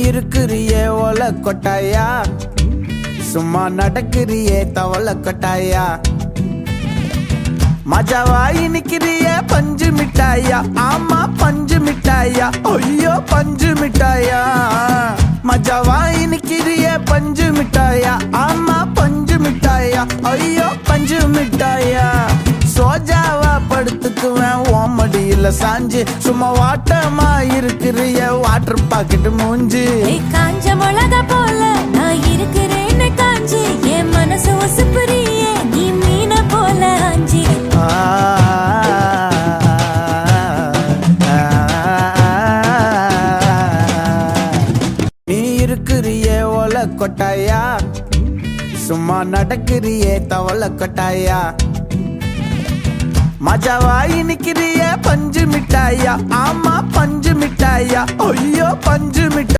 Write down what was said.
இருக்கிறியே ஓல கொட்டாயா, சும்மா நடக்கிறியே தவள கொட்டாயா. மஜாவாய் நிக்கிறியே பஞ்சு மிட்டாயா, ஆமா பஞ்சு மிட்டாயா, ஐயோ பஞ்சு மிட்டாயா. மஜாவாய் நிக்கிறியே பஞ்சு மிட்டாயா, ஆமா பஞ்சு மிட்டாயா, ஐயோ பஞ்சு மிட்டாயா. சோஜாவா படுத்துக்குவேன் ஓமடியில சாஞ்சு, சும்மா வாட்டமா இருக்கிறிய வாட்டர் பாக்கெட் மூஞ்சி. காஞ்ச மிளகா போல நான் இருக்கிறேன்னு காஞ்சி, என் மனசு ஒசுப்புறியே நீ மீன போல ஆஞ்சி. நீ இருக்கிறியே ஓல கொட்டாயா, சும்மா நடக்கிறியே தவள கொட்டாயா. மஜாவாய் நிக்கிறியே பஞ்சு மிட்டாயா, ஆமா பஞ்சு மிட்டாயா, ஐயோ பஞ்சு மிட்டாயா.